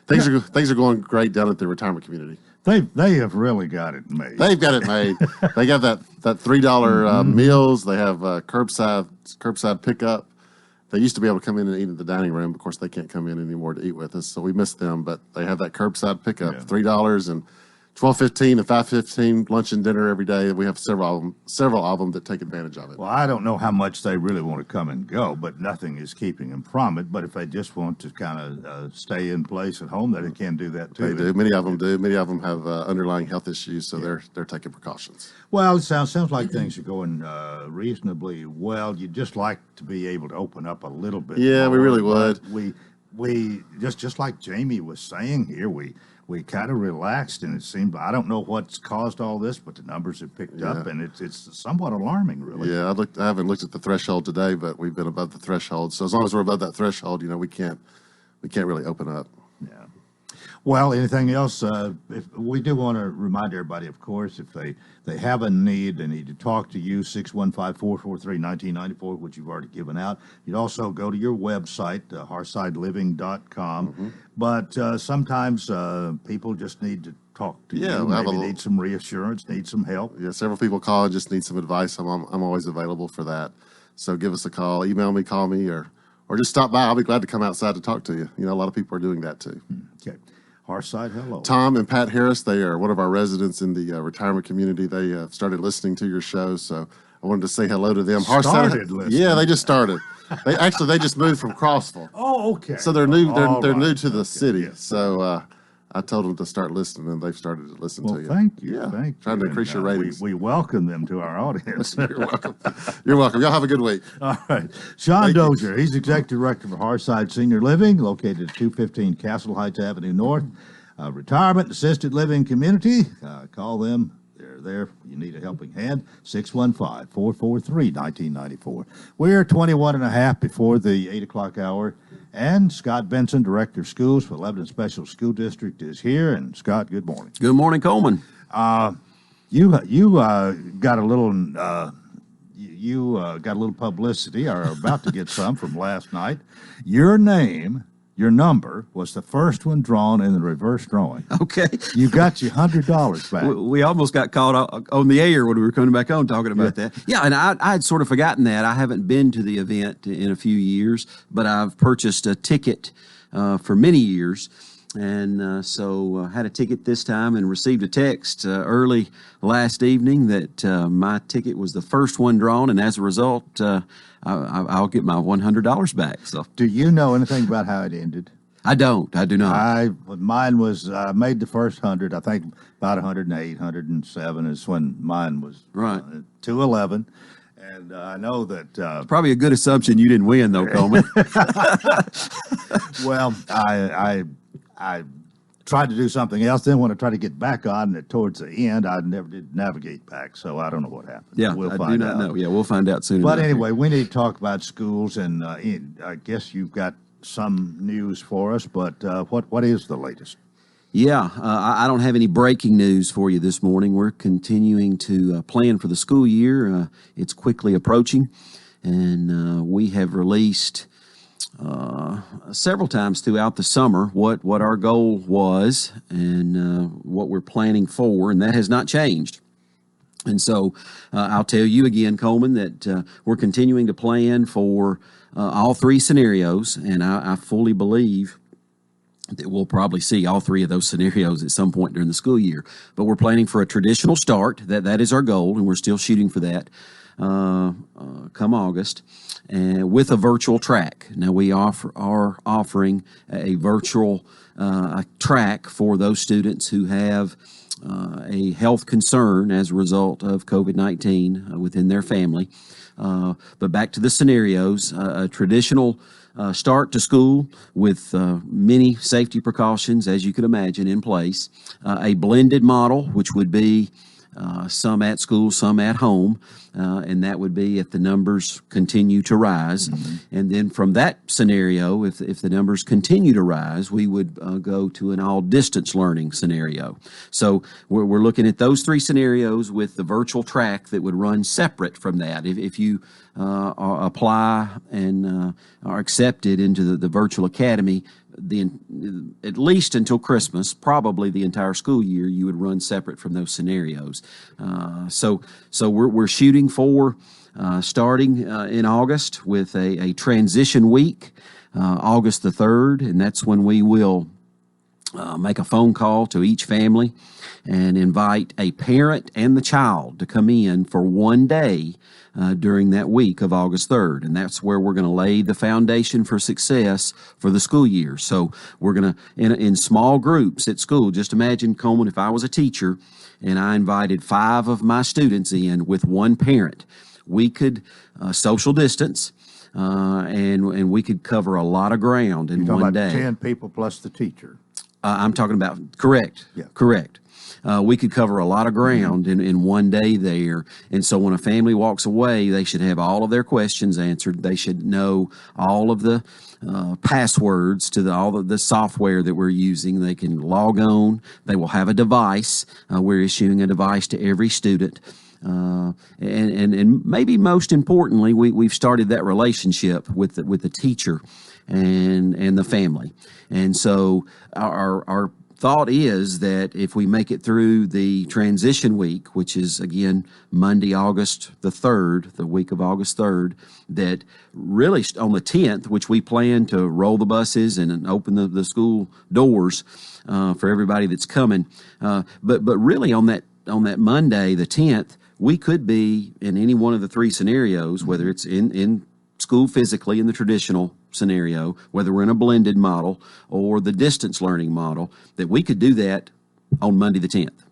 things are going great down at the retirement community. They have really got it made. They've got it made. They got that $3 meals. They have curbside pickup. They used to be able to come in and eat in the dining room. Of course, they can't come in anymore to eat with us, so we miss them. But they have that curbside pickup, $3 and $12.15 and $5.15 lunch and dinner every day. We have several of them that take advantage of it. Well, I don't know how much they really want to come and go, but nothing is keeping them from it. But if they just want to kind of stay in place at home, they can do that too. They do. Many of them do. Many of them have underlying health issues, so they're taking precautions. Well, it sounds like things are going reasonably well. You'd just like to be able to open up a little bit. Yeah, more, we really would. We just like Jamie was saying here, we kind of relaxed, and it seemed, I don't know what's caused all this, but the numbers have picked up, and it's somewhat alarming, really. Yeah, I haven't looked at the threshold today, but we've been above the threshold. So as long as we're above that threshold, we can't really open up. Yeah. Well, anything else? If we do want to remind everybody, of course, if they have a need, they need to talk to you, 615-443-1994, which you've already given out. You'd also go to your website, hearthsideliving.com. Mm-hmm. But sometimes people just need to talk to you. Maybe need some reassurance, need some help. Yeah, several people call and just need some advice. I'm always available for that. So give us a call, email me, call me, or just stop by. I'll be glad to come outside to talk to you. A lot of people are doing that too. Okay. Hearthside, hello. Tom and Pat Harris, they are one of our residents in the retirement community. They started listening to your show, so I wanted to say hello to them. Started listening? Yeah, they just started. They just moved from Crossville. Oh, okay. So they're new. They're new to the city. Yes. So I told them to start listening, and they've started to listen Well, to you. thank you. Yeah, Thank trying you. to increase your ratings. We welcome them to our audience. You're welcome. You're welcome. Y'all have a good week. All right. Sean Thank you. Dozier, he's Executive Director for Hearthside Senior Living, located at 215 Castle Heights Avenue North. Retirement Assisted Living Community. Call them. They're there. You need a helping hand. 615-443-1994. We're 21 and a half before the 8 o'clock hour. And Scott Benson, Director of Schools for Lebanon Special School District, is here. And Scott, good morning. Good morning, Coleman. You got a little got a little publicity, or are about to get some from last night. Your number was the first one drawn in the reverse drawing. Okay. You got your $100 back. We almost got caught on the air when we were coming back on talking about that. Yeah, and I had sort of forgotten that. I haven't been to the event in a few years, but I've purchased a ticket for many years. And so had a ticket this time and received a text early last evening that my ticket was the first one drawn, and as a result, I'll get my $100 back. So, do you know anything about how it ended? I do not. Mine was made the first 100. I think about 108, 107 is when mine was right. 211. And I know that probably a good assumption you didn't win, though, Coleman. Well, I tried to do something else. Then when I tried to get back on it towards the end, I never did navigate back. So I don't know what happened. Yeah, we'll I find do not out. know. Yeah, we'll find out soon. But anyway, we need to talk about schools, and I guess you've got some news for us. But what is the latest? Yeah, I don't have any breaking news for you this morning. We're continuing to plan for the school year. It's quickly approaching, and we have released several times throughout the summer what our goal was and what we're planning for, and that has not changed. And so I'll tell you again, Coleman, that we're continuing to plan for all three scenarios, and I fully believe that we'll probably see all three of those scenarios at some point during the school year. But we're planning for a traditional start. That is our goal, and we're still shooting for that come August, and with a virtual track. Now, we are offering a virtual track for those students who have a health concern as a result of COVID-19 within their family. But back to the scenarios, a traditional start to school with many safety precautions, as you could imagine, in place. A blended model, which would be some at school, some at home, and that would be if the numbers continue to rise. Mm-hmm. And then from that scenario, if the numbers continue to rise, we would go to an all-distance learning scenario. So we're looking at those three scenarios with the virtual track that would run separate from that. If you apply and are accepted into the virtual academy, at least until Christmas, probably the entire school year, you would run separate from those scenarios. So we're shooting for starting in August with a transition week, August the 3rd, and that's when we will make a phone call to each family and invite a parent and the child to come in for one day during that week of August 3rd. And that's where we're going to lay the foundation for success for the school year. So we're going to, in small groups at school, just imagine, Coleman, if I was a teacher and I invited 5 of my students in with one parent, we could social distance, and we could cover a lot of ground in one day. 10 people plus the teacher. I'm talking about, correct. Yeah. Correct. We could cover a lot of ground in one day there. And so when a family walks away, they should have all of their questions answered. They should know all of the passwords to all of the software that we're using. They can log on. They will have a device. We're issuing a device to every student. And maybe most importantly, we've started that relationship with the teacher and the family. And so our thought is that if we make it through the transition week, which is, again, Monday, August the 3rd, the week of August 3rd, that really on the 10th, which we plan to roll the buses and open the school doors for everybody that's coming. But really on that Monday, the 10th, we could be in any one of the three scenarios, whether it's in school physically in the traditional scenario, whether we're in a blended model or the distance learning model, that we could do that on Monday the 10th.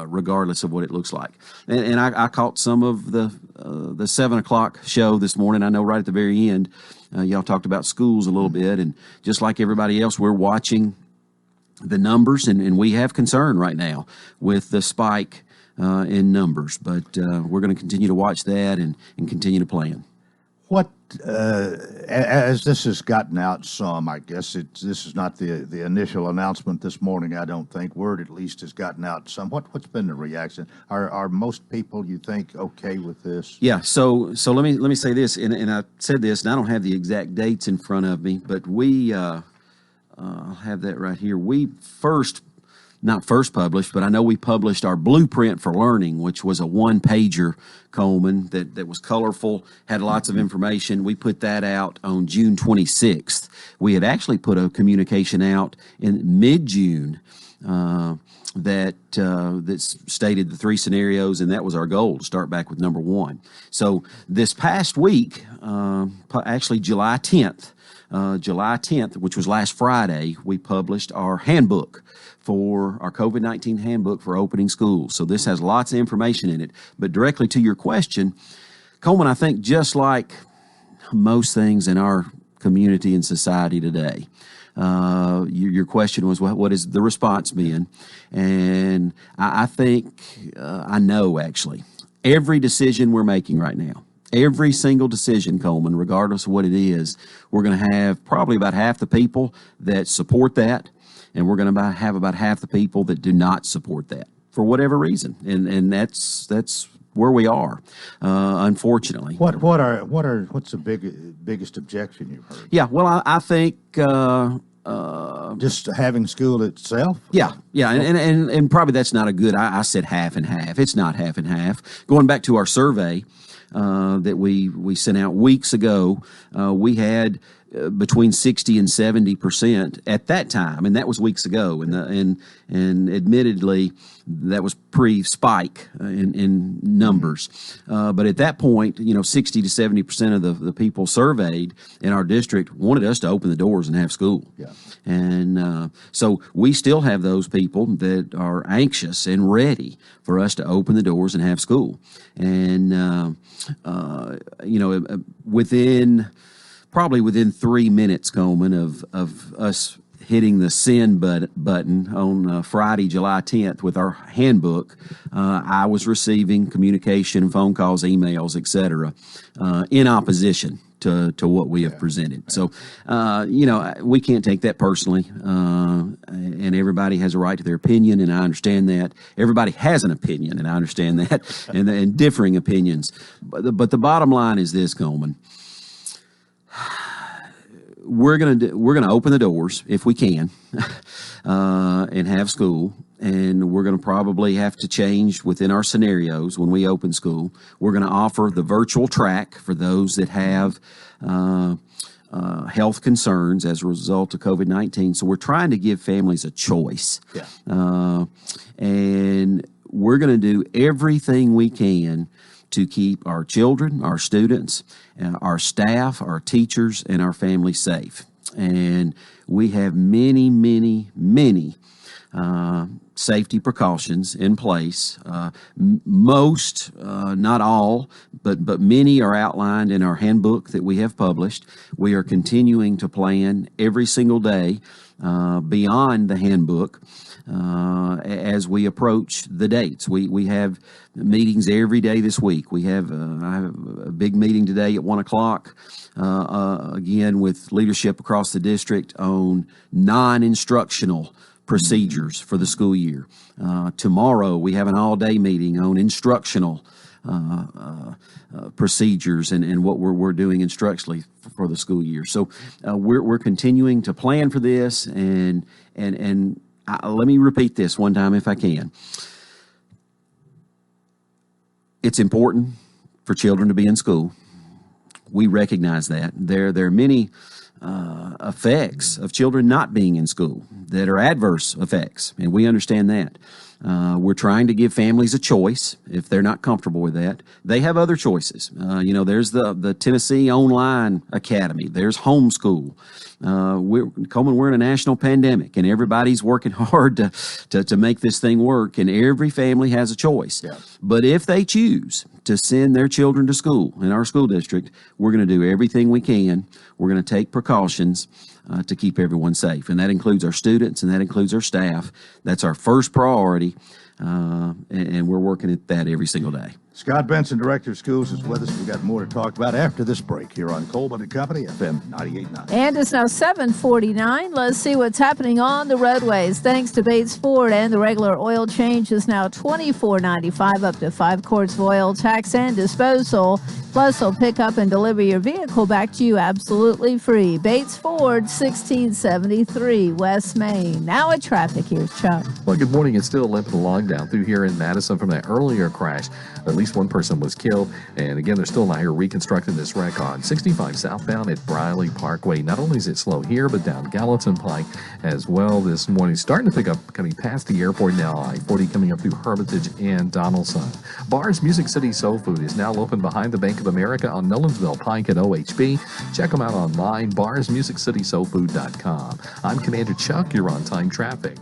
Regardless of what it looks like. And I caught some of the 7 o'clock show this morning. I know right at the very end, y'all talked about schools a little bit, and just like everybody else, we're watching the numbers, and we have concern right now with the spike in numbers. But we're going to continue to watch that and continue to plan. What, as this has gotten out some, I guess this is not the initial announcement this morning, I don't think. Word at least has gotten out some. What's been the reaction? Are most people, you think, okay with this? Yeah, so let me say this, and I said this, and I don't have the exact dates in front of me, but we, I'll have that right here. We not first published, but I know we published our Blueprint for Learning, which was a one-pager, Coleman, that was colorful, had lots of information. We put that out on June 26th. We had actually put a communication out in mid-June that stated the 3 scenarios, and that was our goal, to start back with number 1. So this past week, actually July 10th, which was last Friday, we published our handbook for our COVID-19 handbook for opening schools. So this has lots of information in it. But directly to your question, Coleman, I think just like most things in our community and society today, your question was, what is the response been? And I think, I know actually, every decision we're making right now, every single decision, Coleman, regardless of what it is, we're going to have probably about half the people that support that, and we're going to have about half the people that do not support that for whatever reason, and that's where we are, unfortunately. What's the biggest objection you've heard? Yeah, well, I think just having school itself. Yeah, and probably that's not a good. I said half and half. It's not half and half. Going back to our survey that we sent out weeks ago, we had between 60 and 70% at that time, and that was weeks ago. And admittedly, that was pre-spike in numbers. But at that point, 60 to 70% of the people surveyed in our district wanted us to open the doors and have school. Yeah. And so we still have those people that are anxious and ready for us to open the doors and have school. And probably within 3 minutes, Coleman, of us hitting the send button on Friday, July 10th with our handbook, I was receiving communication, phone calls, emails, etc., in opposition to what we have presented. So, we can't take that personally, and everybody has a right to their opinion, and I understand that. Everybody has an opinion, and I understand that, and differing opinions. But the bottom line is this, Coleman. We're gonna open the doors if we can, and have school. And we're going to probably have to change within our scenarios when we open school. We're going to offer the virtual track for those that have health concerns as a result of COVID-19. So we're trying to give families a choice. Yeah. And we're going to do everything we can to keep our children, our students, our staff, our teachers, and our families safe. And we have many, many, many safety precautions in place. Most, not all, but many are outlined in our handbook that we have published. We are continuing to plan every single day beyond the handbook as we approach the dates. We have meetings every day this week. I have a big meeting today at 1 o'clock, again with leadership across the district on non-instructional procedures for the school year. Tomorrow we have an all-day meeting on instructional procedures and what we're doing instructionally for the school year. So we're continuing to plan for this, and let me repeat this one time if I can. It's important for children to be in school. We recognize that. There are many effects of children not being in school that are adverse effects, and we understand that. We're trying to give families a choice if they're not comfortable with that. They have other choices. There's the Tennessee Online Academy. There's homeschool. Coleman, we're in a national pandemic, and everybody's working hard to make this thing work, and every family has a choice. Yes. But if they choose to send their children to school in our school district, we're going to do everything we can. We're going to take precautions to keep everyone safe, and that includes our students and that includes our staff. That's our first priority, and we're working at that every single day. Scott Benson, Director of Schools, is with us. We've got more to talk about after this break here on Coleman and Company, FM 98.9. And it's now 7:49. Let's see what's happening on the roadways. Thanks to Bates Ford, and the regular oil change is now $24.95, up to 5 quarts of oil, tax and disposal. Plus, they'll pick up and deliver your vehicle back to you absolutely free. Bates Ford, 1673 West Main. Now at traffic, here's Chuck. Well, good morning. It's still limping along down through here in Madison from that earlier crash. At least one person was killed. And again, they're still out here reconstructing this wreck on 65 southbound at Briley Parkway. Not only is it slow here, but down Gallatin Pike as well this morning. Starting to pick up coming past the airport now. I-40 coming up through Hermitage and Donaldson. Bar's Music City Soul Food is now open behind the Bank of America on Nolensville Pike at OHB. Check them out online, barsmusiccitysoulfood.com. I'm Commander Chuck. You're on time traffic.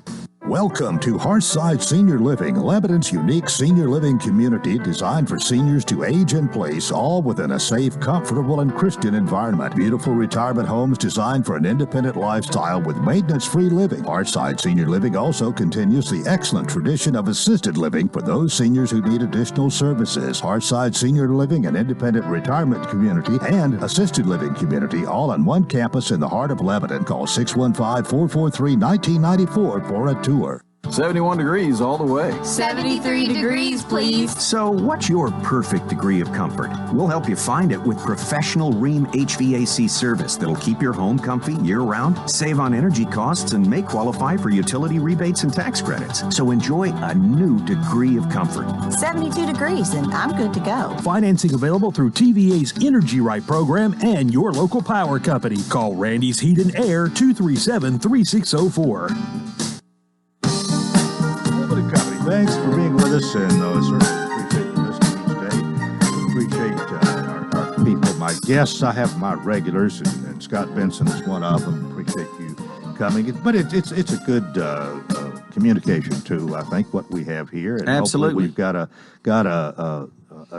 Welcome to Hearthside Senior Living, Lebanon's unique senior living community designed for seniors to age in place, all within a safe, comfortable, and Christian environment. Beautiful retirement homes designed for an independent lifestyle with maintenance-free living. Hearthside Senior Living also continues the excellent tradition of assisted living for those seniors who need additional services. Hearthside Senior Living, an independent retirement community and assisted living community, all on one campus in the heart of Lebanon. Call 615-443-1994 for a tour. 71 degrees all the way. 73 degrees, please. So what's your perfect degree of comfort? We'll help you find it with professional Rheem HVAC service that'll keep your home comfy year-round, save on energy costs, and may qualify for utility rebates and tax credits. So enjoy a new degree of comfort. 72 degrees, and I'm good to go. Financing available through TVA's Energy Right program and your local power company. Call Randy's Heat and Air 237-3604. Thanks for being with us, and certainly appreciate you listening each day. Appreciate our people, my guests. I have my regulars, and Scott Benson is one of them. Appreciate you coming. But it's a good communication tool, I think, what we have here. And absolutely, we've got a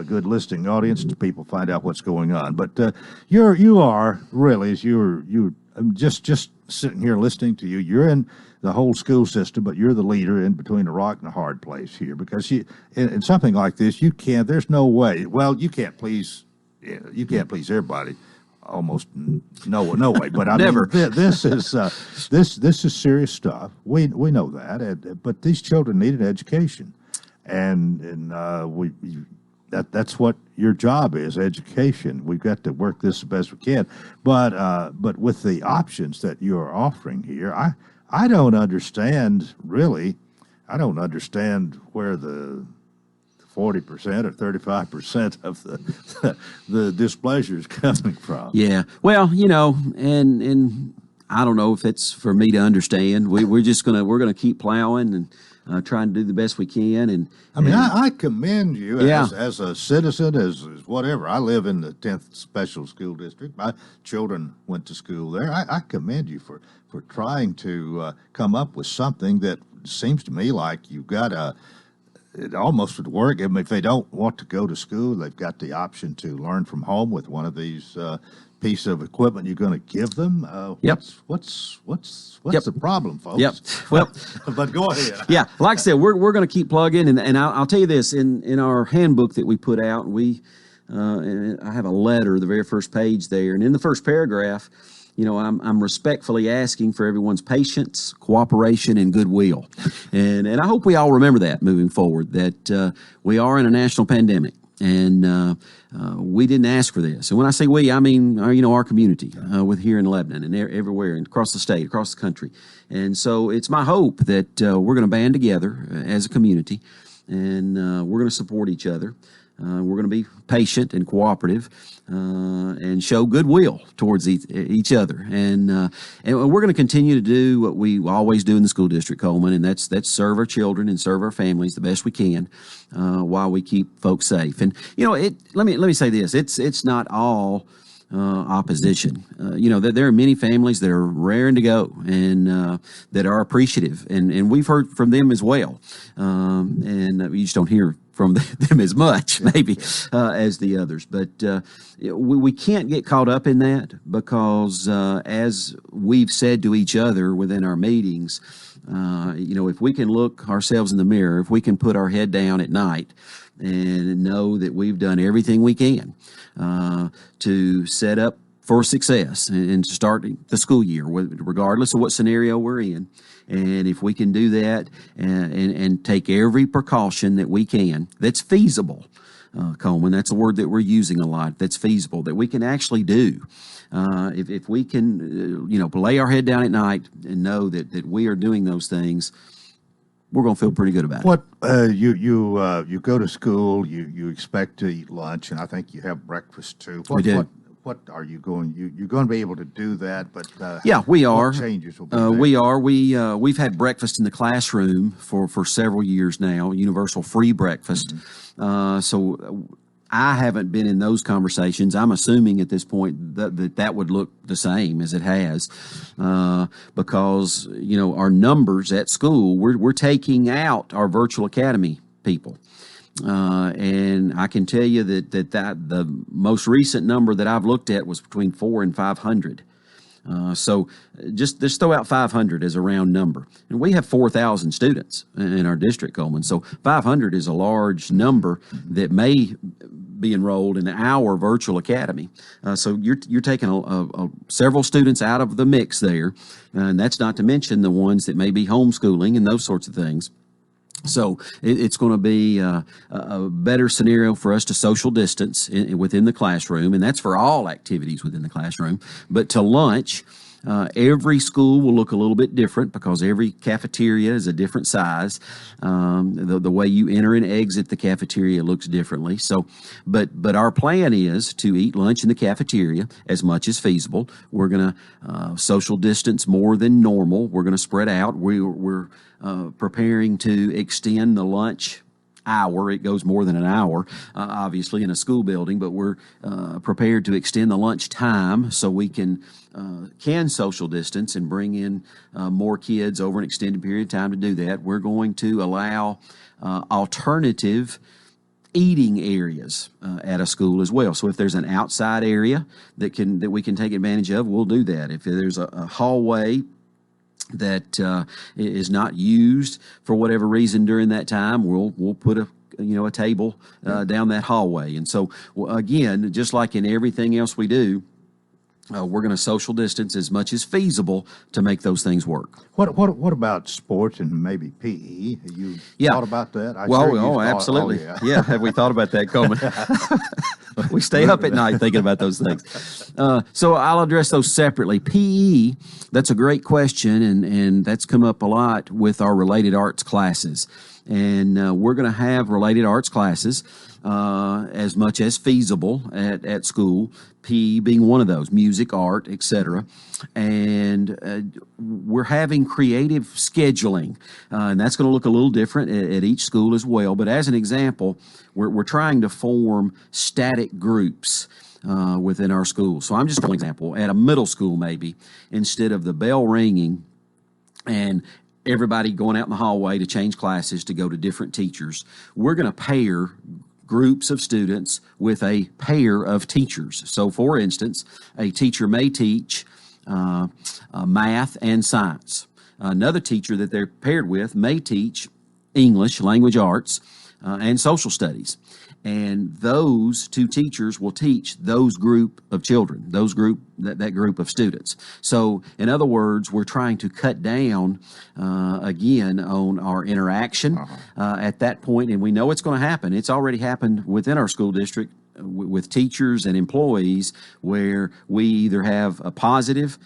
good listening audience to people find out what's going on. But you are really, as you're just sitting here listening to you. You're in the whole school system, but you're the leader in between a rock and a hard place here, because in something like this, there's no way. Well, you can't please everybody, almost no way. But I never. mean, this is serious stuff. We know that, but these children need an education, and that's what your job is, education. We've got to work this the best we can, but with the options that you are offering here, I don't understand, really. I don't understand where the 40% or 35% of the displeasure is coming from. Yeah. Well, and I don't know if it's for me to understand. We're gonna keep plowing and trying to do the best we can. And I commend you as a citizen, as whatever. I live in the 10th Special School District. My children went to school there. I commend you for trying to come up with something that seems to me like you've got it almost would work. I mean, if they don't want to go to school, they've got the option to learn from home with one of these piece of equipment you're going to give them. What's the problem, folks? Yep. Well, but go ahead. Yeah, like I said, we're going to keep plugging, and I'll tell you this: in our handbook that we put out, and I have a letter, the very first page there, and in the first paragraph, I'm respectfully asking for everyone's patience, cooperation, and goodwill, and I hope we all remember that moving forward. That we are in a national pandemic. And we didn't ask for this. And when I say we, I mean our community with here in Lebanon and everywhere and across the state, across the country. And so it's my hope that we're going to band together as a community, and we're going to support each other. We're going to be patient and cooperative and show goodwill towards each other. And we're going to continue to do what we always do in the school district, Coleman, and that's serve our children and serve our families the best we can while we keep folks safe. And let me say this: it's not all opposition. There are many families that are raring to go and that are appreciative, and we've heard from them as well. And you just don't hear from them as much, maybe, as the others. But we can't get caught up in that because, as we've said to each other within our meetings, if we can look ourselves in the mirror, if we can put our head down at night and know that we've done everything we can to set up for success and starting the school year, regardless of what scenario we're in. And if we can do that and take every precaution that we can, that's feasible, Coleman, that's a word that we're using a lot, that's feasible, that we can actually do. If we can, lay our head down at night and know that we are doing those things, we're going to feel pretty good about it. What you go to school, you expect to eat lunch, and I think you have breakfast too. We do. What are you going? You're going to be able to do that, but yeah, we are. What changes will be made? We are. We've had breakfast in the classroom for several years now. Universal free breakfast. Mm-hmm. So I haven't been in those conversations. I'm assuming at this point that would look the same as it has, because our numbers at school, we're taking out our virtual academy people. And I can tell you that the most recent number that I've looked at was between 400 and 500. So just throw out 500 as a round number. And we have 4,000 students in our district, Coleman. So 500 is a large number that may be enrolled in our virtual academy. So you're taking several students out of the mix there. And that's not to mention the ones that may be homeschooling and those sorts of things. So it's going to be a better scenario for us to social distance within the classroom, and that's for all activities within the classroom. But to lunch, every school will look a little bit different because every cafeteria is a different size. The way you enter and exit the cafeteria looks differently. So, but our plan is to eat lunch in the cafeteria as much as feasible. We're going to social distance more than normal. We're going to spread out. We're preparing to extend the lunch hour. It goes more than an hour, obviously, in a school building, but we're prepared to extend the lunch time so we can social distance and bring in more kids over an extended period of time to do that. We're going to allow alternative eating areas at a school as well. So if there's an outside area that we can take advantage of, we'll do that. If there's a hallway that is not used for whatever reason during that time, we'll put a table down that hallway. And so again, just like in everything else we do, we're going to social distance as much as feasible to make those things work. What about sports and maybe PE? Have you thought about that? Absolutely. Yeah, have we thought about that, Coleman? We stay up at night thinking about those things. So I'll address those separately. PE, that's a great question, and that's come up a lot with our related arts classes. And we're going to have related arts classes as much as feasible at school, PE being one of those, music, art, etc. And we're having creative scheduling, and that's going to look a little different at each school as well. But as an example, we're trying to form static groups within our school. So I'm just going to example, at a middle school maybe, instead of the bell ringing and everybody going out in the hallway to change classes to go to different teachers, we're going to pair groups of students with a pair of teachers. So, for instance, a teacher may teach math and science. Another teacher that they're paired with may teach English, language arts, and social studies. And those two teachers will teach those group of children, that group of students. So, in other words, we're trying to cut down, again, on our interaction at that point, and we know it's going to happen. It's already happened within our school district with teachers and employees where we either have a positive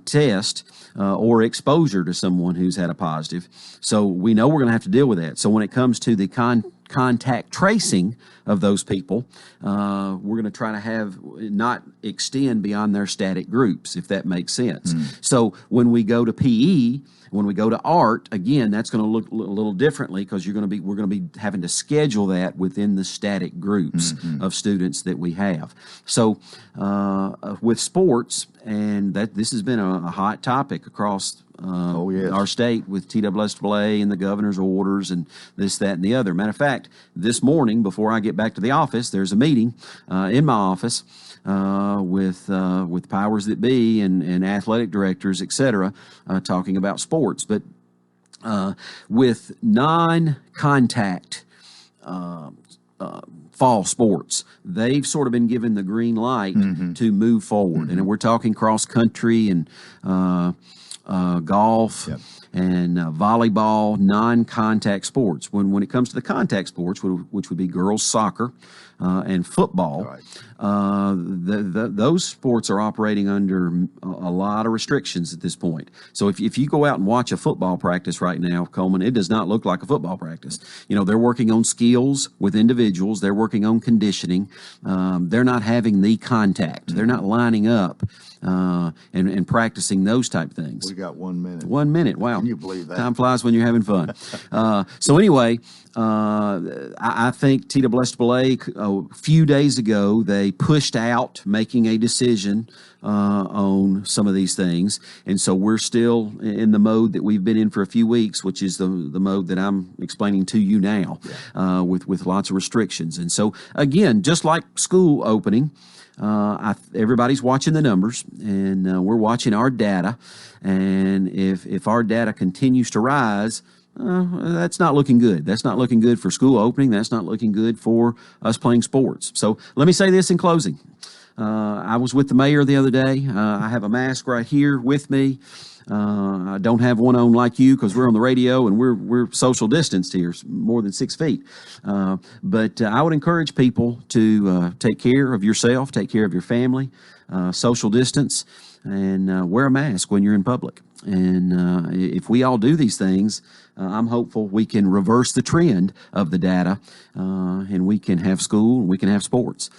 test or exposure to someone who's had a positive. So we know we're going to have to deal with that. So when it comes to the contact tracing of those people, we're going to try to have not extend beyond their static groups, if that makes sense. So when we go to PE, when we go to art, again, that's going to look a little differently because we're going to be having to schedule that within the static groups of students that we have. So with sports, and this has been a hot topic across our state with TWSAA and the governor's orders and this, that, and the other. Matter of fact, this morning before I get back to the office, there's a meeting in my office with powers that be and athletic directors, et cetera, talking about sports. But with non-contact fall sports, they've sort of been given the green light to move forward. And we're talking cross country and golf and volleyball, non-contact sports. When it comes to the contact sports, which would be girls soccer and football, those sports are operating under a lot of restrictions at this point. So if you go out and watch a football practice right now, Coleman, it does not look like a football practice. They're working on skills with individuals. They're working on conditioning. They're not having the contact. They're not lining up and practicing those type things. We got 1 minute. 1 minute. Wow. Can you believe that? Time flies when you're having fun. So anyway, I think TWSAA, a few days ago, they pushed out making a decision on some of these things. And so we're still in the mode that we've been in for a few weeks, which is the mode that I'm explaining to you now, with lots of restrictions. And so, again, just like school opening, everybody's watching the numbers, and we're watching our data. And if our data continues to rise, that's not looking good. That's not looking good for school opening. That's not looking good for us playing sports. So let me say this in closing. I was with the mayor the other day. I have a mask right here with me. I don't have one on like you because we're on the radio and we're social distanced here, more than 6 feet. But I would encourage people to take care of yourself, take care of your family, social distance, and wear a mask when you're in public. And if we all do these things, I'm hopeful we can reverse the trend of the data, and we can have school and we can have sports.